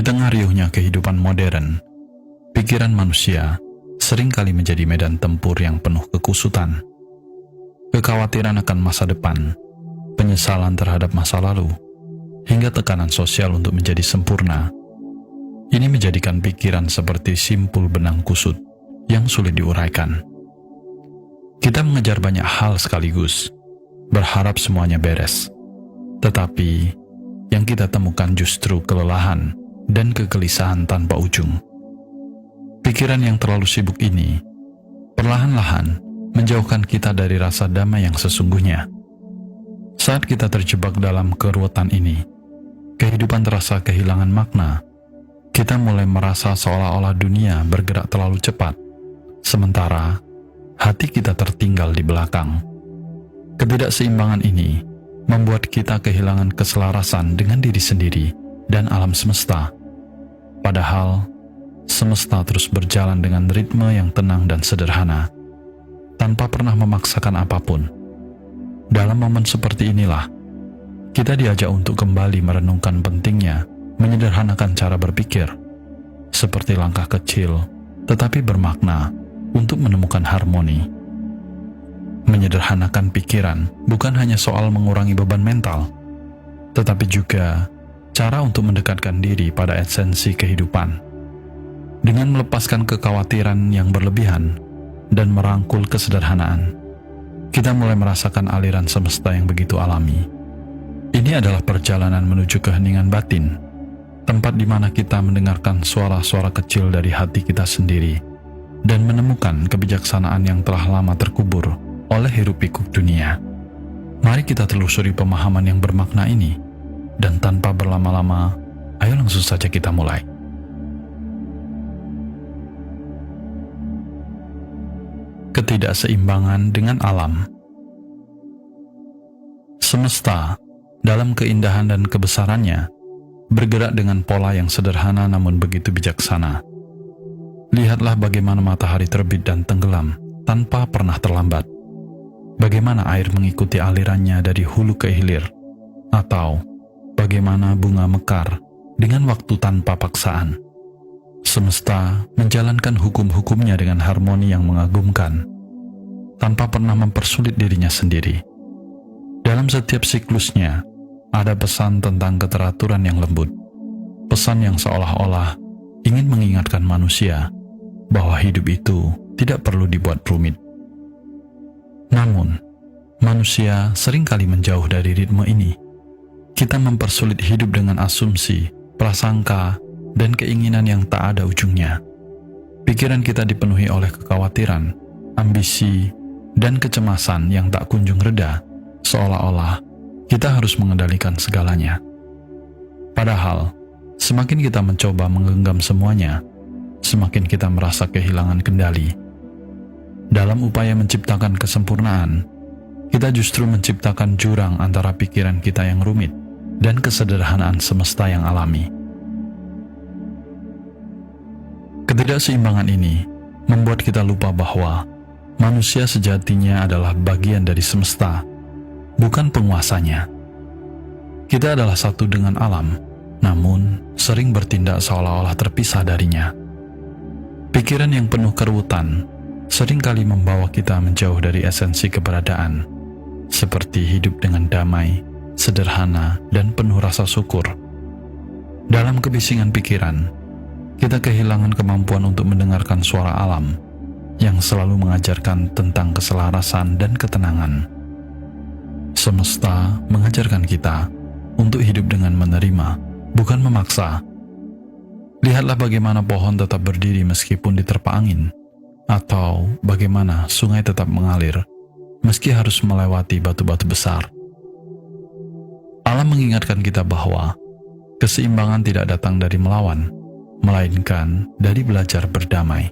tengah riuhnya kehidupan modern, pikiran manusia seringkali menjadi medan tempur yang penuh kekusutan. Kekhawatiran akan masa depan, penyesalan terhadap masa lalu, hingga tekanan sosial untuk menjadi sempurna. Ini menjadikan pikiran seperti simpul benang kusut yang sulit diuraikan. Kita mengejar banyak hal sekaligus, berharap semuanya beres. Tetapi, yang kita temukan justru kelelahan dan kegelisahan tanpa ujung. Pikiran yang terlalu sibuk ini perlahan-lahan menjauhkan kita dari rasa damai yang sesungguhnya. Saat kita terjebak dalam keruwetan ini, kehidupan terasa kehilangan makna. Kita mulai merasa seolah-olah dunia bergerak terlalu cepat, sementara hati kita tertinggal di belakang. Ketidakseimbangan ini membuat kita kehilangan keselarasan dengan diri sendiri dan alam semesta. Padahal, semesta terus berjalan dengan ritme yang tenang dan sederhana, tanpa pernah memaksakan apapun. Dalam momen seperti inilah, kita diajak untuk kembali merenungkan pentingnya menyederhanakan cara berpikir, seperti langkah kecil tetapi bermakna untuk menemukan harmoni. Menyederhanakan pikiran bukan hanya soal mengurangi beban mental, tetapi juga cara untuk mendekatkan diri pada esensi kehidupan. Dengan melepaskan kekhawatiran yang berlebihan dan merangkul kesederhanaan, kita mulai merasakan aliran semesta yang begitu alami. Ini adalah perjalanan menuju keheningan batin, tempat di mana kita mendengarkan suara-suara kecil dari hati kita sendiri dan menemukan kebijaksanaan yang telah lama terkubur oleh hiruk-pikuk dunia. Mari kita telusuri pemahaman yang bermakna ini, dan tanpa berlama-lama, ayo langsung saja kita mulai. Ketidakseimbangan dengan alam. Semesta, dalam keindahan dan kebesarannya, bergerak dengan pola yang sederhana namun begitu bijaksana. Lihatlah bagaimana matahari terbit dan tenggelam tanpa pernah terlambat. Bagaimana air mengikuti alirannya dari hulu ke hilir, atau bagaimana bunga mekar dengan waktu tanpa paksaan. Semesta menjalankan hukum-hukumnya dengan harmoni yang mengagumkan, tanpa pernah mempersulit dirinya sendiri. Dalam setiap siklusnya, ada pesan tentang keteraturan yang lembut, pesan yang seolah-olah ingin mengingatkan manusia bahwa hidup itu tidak perlu dibuat rumit. Namun, manusia seringkali menjauh dari ritme ini. Kita mempersulit hidup dengan asumsi, prasangka, dan keinginan yang tak ada ujungnya. Pikiran kita dipenuhi oleh kekhawatiran, ambisi, dan kecemasan yang tak kunjung reda, seolah-olah kita harus mengendalikan segalanya. Padahal, semakin kita mencoba menggenggam semuanya, semakin kita merasa kehilangan kendali. Dalam upaya menciptakan kesempurnaan, kita justru menciptakan jurang antara pikiran kita yang rumit dan kesederhanaan semesta yang alami. Ketidakseimbangan ini membuat kita lupa bahwa manusia sejatinya adalah bagian dari semesta, bukan penguasanya. Kita adalah satu dengan alam, namun sering bertindak seolah-olah terpisah darinya. Pikiran yang penuh keruwetan seringkali membawa kita menjauh dari esensi keberadaan, seperti hidup dengan damai, sederhana, dan penuh rasa syukur. Dalam kebisingan pikiran, kita kehilangan kemampuan untuk mendengarkan suara alam yang selalu mengajarkan tentang keselarasan dan ketenangan. Semesta mengajarkan kita untuk hidup dengan menerima, bukan memaksa. Lihatlah bagaimana pohon tetap berdiri meskipun diterpa angin, atau bagaimana sungai tetap mengalir meski harus melewati batu-batu besar. Alam mengingatkan kita bahwa keseimbangan tidak datang dari melawan, melainkan dari belajar berdamai.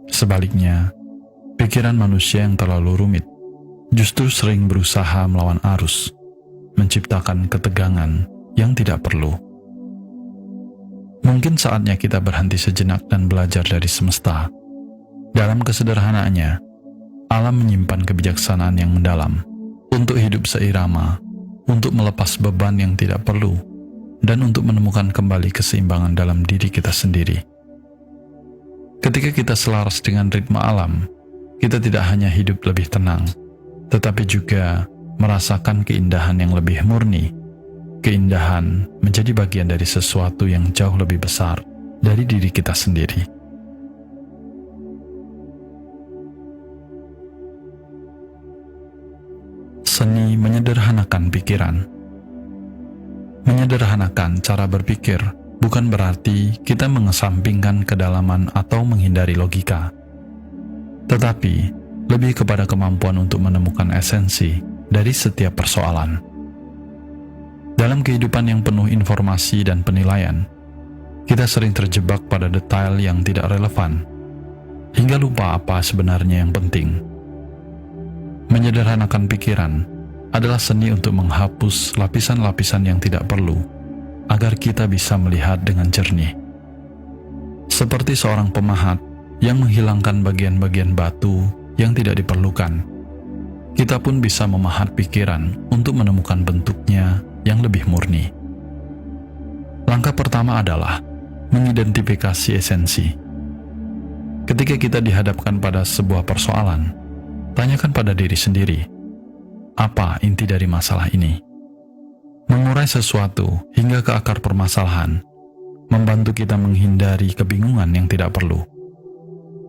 Sebaliknya, pikiran manusia yang terlalu rumit justru sering berusaha melawan arus, menciptakan ketegangan yang tidak perlu. Mungkin saatnya kita berhenti sejenak dan belajar dari semesta. Dalam kesederhanaannya, alam menyimpan kebijaksanaan yang mendalam untuk hidup seirama, untuk melepas beban yang tidak perlu, dan untuk menemukan kembali keseimbangan dalam diri kita sendiri. Ketika kita selaras dengan ritme alam, kita tidak hanya hidup lebih tenang, tetapi juga merasakan keindahan yang lebih murni. Keindahan menjadi bagian dari sesuatu yang jauh lebih besar dari diri kita sendiri. Seni menyederhanakan pikiran. Menyederhanakan cara berpikir bukan berarti kita mengesampingkan kedalaman atau menghindari logika, tetapi lebih kepada kemampuan untuk menemukan esensi dari setiap persoalan. Dalam kehidupan yang penuh informasi dan penilaian, kita sering terjebak pada detail yang tidak relevan, hingga lupa apa sebenarnya yang penting. Menyederhanakan pikiran adalah seni untuk menghapus lapisan-lapisan yang tidak perlu, agar kita bisa melihat dengan jernih. Seperti seorang pemahat yang menghilangkan bagian-bagian batu yang tidak diperlukan, kita pun bisa memahat pikiran untuk menemukan bentuknya yang lebih murni. Langkah pertama adalah mengidentifikasi esensi. Ketika kita dihadapkan pada sebuah persoalan, tanyakan pada diri sendiri, apa inti dari masalah ini? Mengurai sesuatu hingga ke akar permasalahan membantu kita menghindari kebingungan yang tidak perlu.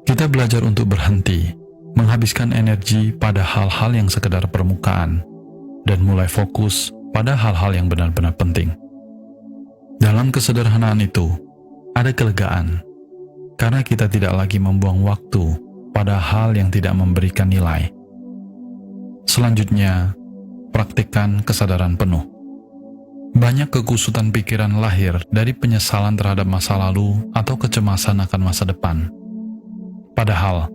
Kita belajar untuk berhenti, menghabiskan energi pada hal-hal yang sekedar permukaan, dan mulai fokus pada hal-hal yang benar-benar penting. Dalam kesederhanaan itu, ada kelegaan, karena kita tidak lagi membuang waktu pada hal yang tidak memberikan nilai. Selanjutnya, praktikkan kesadaran penuh. Banyak kekusutan pikiran lahir dari penyesalan terhadap masa lalu atau kecemasan akan masa depan. Padahal,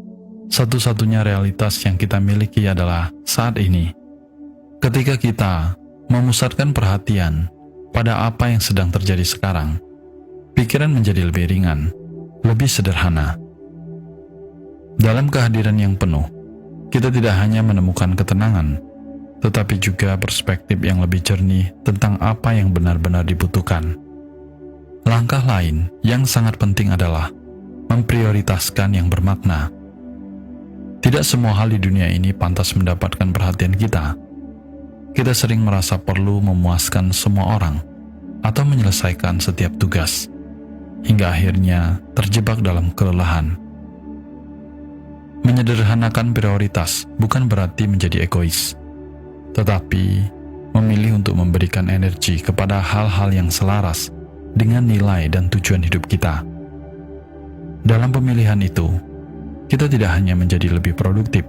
satu-satunya realitas yang kita miliki adalah saat ini. Ketika kita memusatkan perhatian pada apa yang sedang terjadi sekarang, pikiran menjadi lebih ringan, lebih sederhana. Dalam kehadiran yang penuh, kita tidak hanya menemukan ketenangan, tetapi juga perspektif yang lebih jernih tentang apa yang benar-benar dibutuhkan. Langkah lain yang sangat penting adalah memprioritaskan yang bermakna. Tidak semua hal di dunia ini pantas mendapatkan perhatian kita. Kita sering merasa perlu memuaskan semua orang atau menyelesaikan setiap tugas, hingga akhirnya terjebak dalam kelelahan. Menyederhanakan prioritas bukan berarti menjadi egois, tetapi memilih untuk memberikan energi kepada hal-hal yang selaras dengan nilai dan tujuan hidup kita. Dalam pemilihan itu, kita tidak hanya menjadi lebih produktif,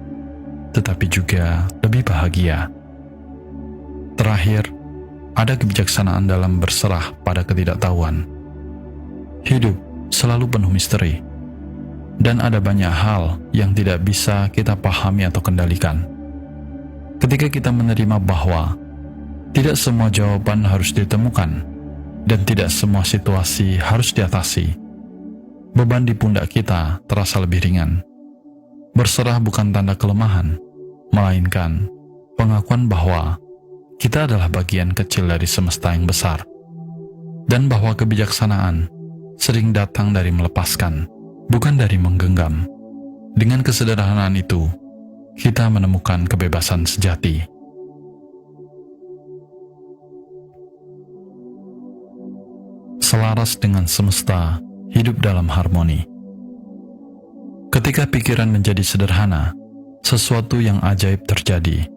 tetapi juga lebih bahagia. Terakhir, ada kebijaksanaan dalam berserah pada ketidaktahuan. Hidup selalu penuh misteri, dan ada banyak hal yang tidak bisa kita pahami atau kendalikan. Ketika kita menerima bahwa tidak semua jawaban harus ditemukan dan tidak semua situasi harus diatasi, beban di pundak kita terasa lebih ringan. Berserah bukan tanda kelemahan, melainkan pengakuan bahwa kita adalah bagian kecil dari semesta yang besar, dan bahwa kebijaksanaan sering datang dari melepaskan, bukan dari menggenggam. Dengan kesederhanaan itu, kita menemukan kebebasan sejati. Selaras dengan semesta, hidup dalam harmoni. Ketika pikiran menjadi sederhana, sesuatu yang ajaib terjadi.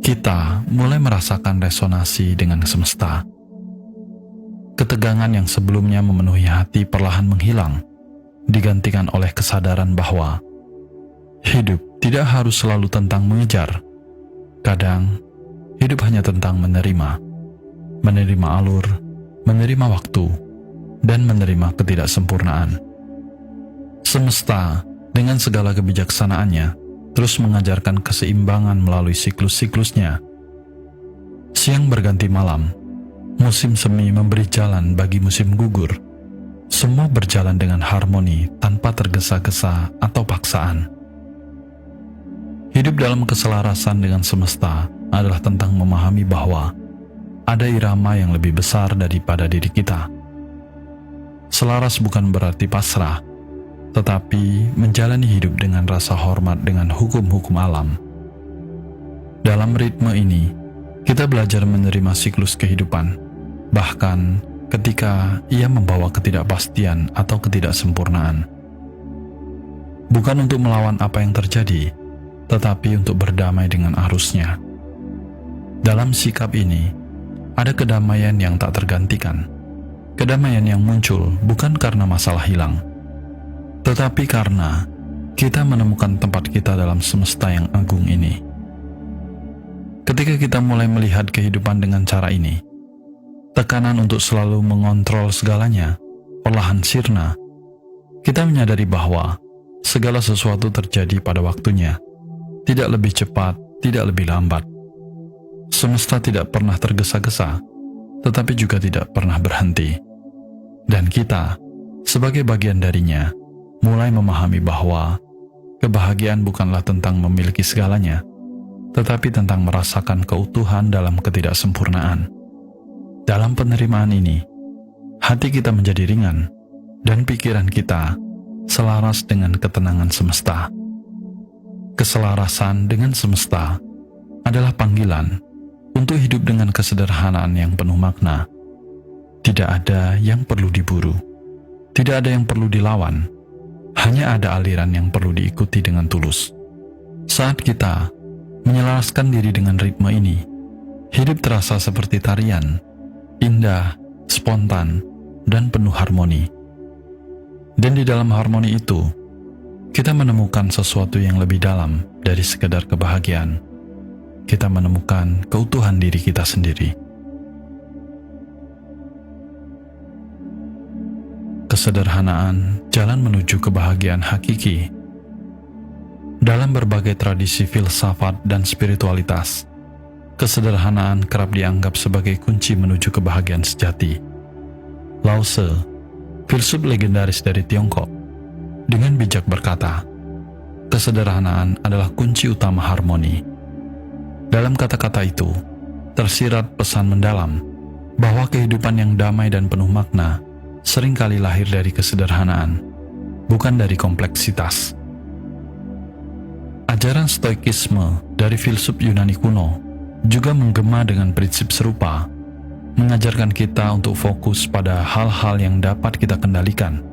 Kita mulai merasakan resonansi dengan semesta. Ketegangan yang sebelumnya memenuhi hati perlahan menghilang, digantikan oleh kesadaran bahwa hidup tidak harus selalu tentang mengejar. Kadang, hidup hanya tentang menerima. Menerima alur, menerima waktu, dan menerima ketidaksempurnaan. Semesta, dengan segala kebijaksanaannya, terus mengajarkan keseimbangan melalui siklus-siklusnya. Siang berganti malam, musim semi memberi jalan bagi musim gugur. Semua berjalan dengan harmoni tanpa tergesa-gesa atau paksaan. Hidup dalam keselarasan dengan semesta adalah tentang memahami bahwa ada irama yang lebih besar daripada diri kita. Selaras bukan berarti pasrah, tetapi menjalani hidup dengan rasa hormat dengan hukum-hukum alam. Dalam ritme ini, kita belajar menerima siklus kehidupan, bahkan ketika ia membawa ketidakpastian atau ketidaksempurnaan. Bukan untuk melawan apa yang terjadi, tetapi untuk berdamai dengan arusnya. Dalam sikap ini, ada kedamaian yang tak tergantikan. Kedamaian yang muncul bukan karena masalah hilang, tetapi karena kita menemukan tempat kita dalam semesta yang agung ini. Ketika kita mulai melihat kehidupan dengan cara ini, tekanan untuk selalu mengontrol segalanya perlahan sirna. Kita menyadari bahwa segala sesuatu terjadi pada waktunya, tidak lebih cepat, tidak lebih lambat. Semesta tidak pernah tergesa-gesa, tetapi juga tidak pernah berhenti. Dan kita, sebagai bagian darinya, mulai memahami bahwa kebahagiaan bukanlah tentang memiliki segalanya, tetapi tentang merasakan keutuhan dalam ketidaksempurnaan. Dalam penerimaan ini, hati kita menjadi ringan, dan pikiran kita selaras dengan ketenangan semesta. Keselarasan dengan semesta adalah panggilan untuk hidup dengan kesederhanaan yang penuh makna. Tidak ada yang perlu diburu, tidak ada yang perlu dilawan, hanya ada aliran yang perlu diikuti dengan tulus. Saat kita menyelaraskan diri dengan ritme ini, hidup terasa seperti tarian, indah, spontan, dan penuh harmoni. Dan di dalam harmoni itu, kita menemukan sesuatu yang lebih dalam dari sekedar kebahagiaan. Kita menemukan keutuhan diri kita sendiri. Kesederhanaan jalan menuju kebahagiaan hakiki. Dalam berbagai tradisi filsafat dan spiritualitas, kesederhanaan kerap dianggap sebagai kunci menuju kebahagiaan sejati. Lao Tse, filsuf legendaris dari Tiongkok, dengan bijak berkata, kesederhanaan adalah kunci utama harmoni. Dalam kata-kata itu, tersirat pesan mendalam bahwa kehidupan yang damai dan penuh makna seringkali lahir dari kesederhanaan, bukan dari kompleksitas. Ajaran stoikisme dari filsuf Yunani kuno juga menggema dengan prinsip serupa, mengajarkan kita untuk fokus pada hal-hal yang dapat kita kendalikan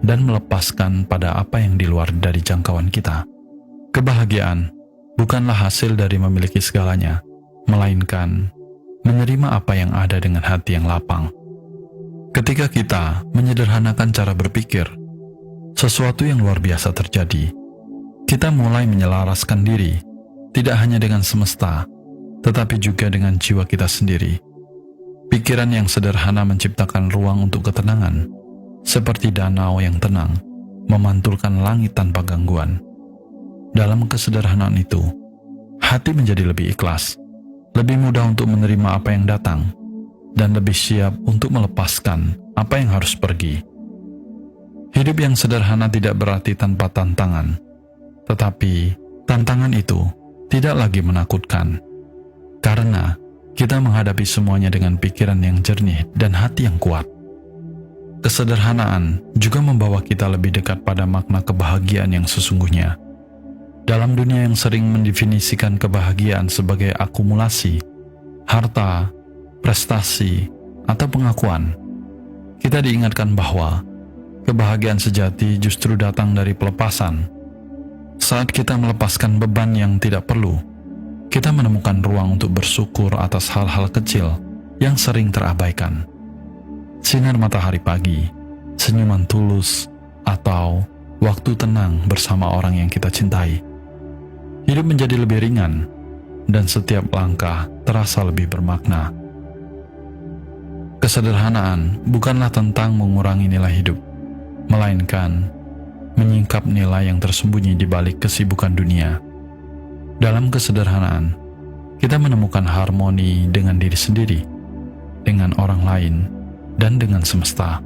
dan melepaskan pada apa yang di luar dari jangkauan kita. Kebahagiaan bukanlah hasil dari memiliki segalanya, melainkan menerima apa yang ada dengan hati yang lapang. Ketika kita menyederhanakan cara berpikir, sesuatu yang luar biasa terjadi. Kita mulai menyelaraskan diri, tidak hanya dengan semesta, tetapi juga dengan jiwa kita sendiri. Pikiran yang sederhana menciptakan ruang untuk ketenangan, seperti danau yang tenang, memantulkan langit tanpa gangguan. Dalam kesederhanaan itu, hati menjadi lebih ikhlas, lebih mudah untuk menerima apa yang datang, dan lebih siap untuk melepaskan apa yang harus pergi. Hidup yang sederhana tidak berarti tanpa tantangan, tetapi tantangan itu tidak lagi menakutkan, karena kita menghadapi semuanya dengan pikiran yang jernih dan hati yang kuat. Kesederhanaan juga membawa kita lebih dekat pada makna kebahagiaan yang sesungguhnya. Dalam dunia yang sering mendefinisikan kebahagiaan sebagai akumulasi, harta, prestasi, atau pengakuan, kita diingatkan bahwa kebahagiaan sejati justru datang dari pelepasan. Saat kita melepaskan beban yang tidak perlu, kita menemukan ruang untuk bersyukur atas hal-hal kecil yang sering terabaikan. Sinar matahari pagi, senyuman tulus, atau waktu tenang bersama orang yang kita cintai. Hidup menjadi lebih ringan, dan setiap langkah terasa lebih bermakna. Kesederhanaan bukanlah tentang mengurangi nilai hidup, melainkan menyingkap nilai yang tersembunyi di balik kesibukan dunia. Dalam kesederhanaan, kita menemukan harmoni dengan diri sendiri, dengan orang lain, dan dengan semesta.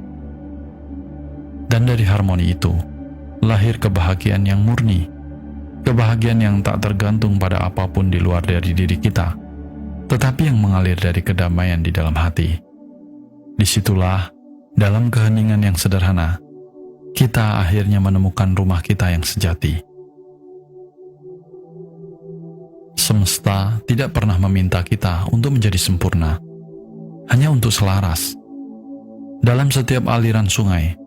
Dan dari harmoni itu, lahir kebahagiaan yang murni, kebahagiaan yang tak tergantung pada apapun di luar dari diri kita, tetapi yang mengalir dari kedamaian di dalam hati. Disitulah, dalam keheningan yang sederhana, kita akhirnya menemukan rumah kita yang sejati. Semesta tidak pernah meminta kita untuk menjadi sempurna, hanya untuk selaras. Dalam setiap aliran sungai,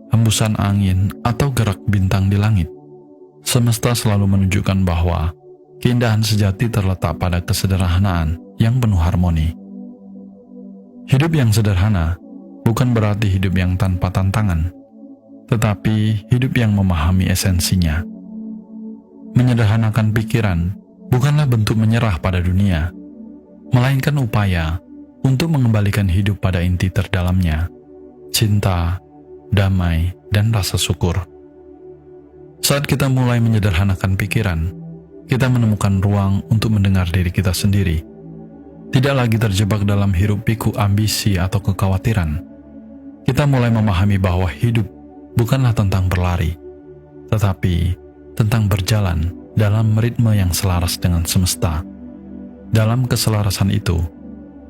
hembusan angin, atau gerak bintang di langit, semesta selalu menunjukkan bahwa keindahan sejati terletak pada kesederhanaan yang penuh harmoni. Hidup yang sederhana bukan berarti hidup yang tanpa tantangan, tetapi hidup yang memahami esensinya. Menyederhanakan pikiran bukanlah bentuk menyerah pada dunia, melainkan upaya untuk mengembalikan hidup pada inti terdalamnya, cinta, damai, dan rasa syukur. Saat kita mulai menyederhanakan pikiran, kita menemukan ruang untuk mendengar diri kita sendiri. Tidak lagi terjebak dalam hiruk-pikuk ambisi atau kekhawatiran. Kita mulai memahami bahwa hidup bukanlah tentang berlari, tetapi tentang berjalan dalam ritme yang selaras dengan semesta. Dalam keselarasan itu,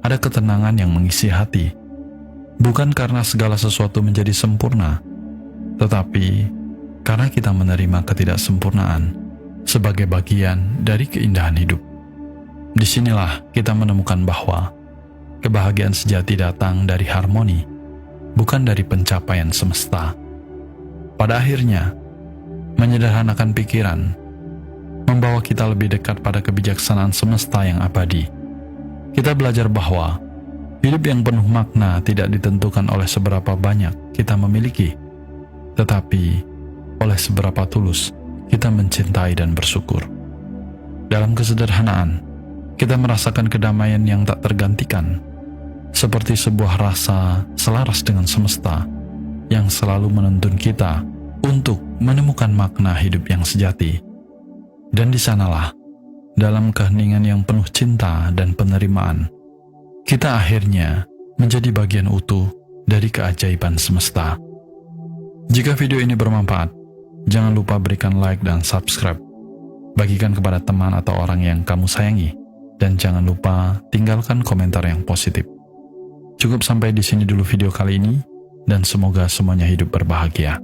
ada ketenangan yang mengisi hati, bukan karena segala sesuatu menjadi sempurna, tetapi karena kita menerima ketidaksempurnaan sebagai bagian dari keindahan hidup. Disinilah kita menemukan bahwa kebahagiaan sejati datang dari harmoni, bukan dari pencapaian semesta. Pada akhirnya, menyederhanakan pikiran membawa kita lebih dekat pada kebijaksanaan semesta yang abadi. Kita belajar bahwa hidup yang penuh makna tidak ditentukan oleh seberapa banyak kita memiliki, tetapi oleh seberapa tulus kita mencintai dan bersyukur. Dalam kesederhanaan, kita merasakan kedamaian yang tak tergantikan, seperti sebuah rasa selaras dengan semesta yang selalu menuntun kita untuk menemukan makna hidup yang sejati. Dan di sanalah, dalam keheningan yang penuh cinta dan penerimaan, kita akhirnya menjadi bagian utuh dari keajaiban semesta. Jika video ini bermanfaat, jangan lupa berikan like dan subscribe. Bagikan kepada teman atau orang yang kamu sayangi. Dan jangan lupa tinggalkan komentar yang positif. Cukup sampai di sini dulu video kali ini, dan semoga semuanya hidup berbahagia.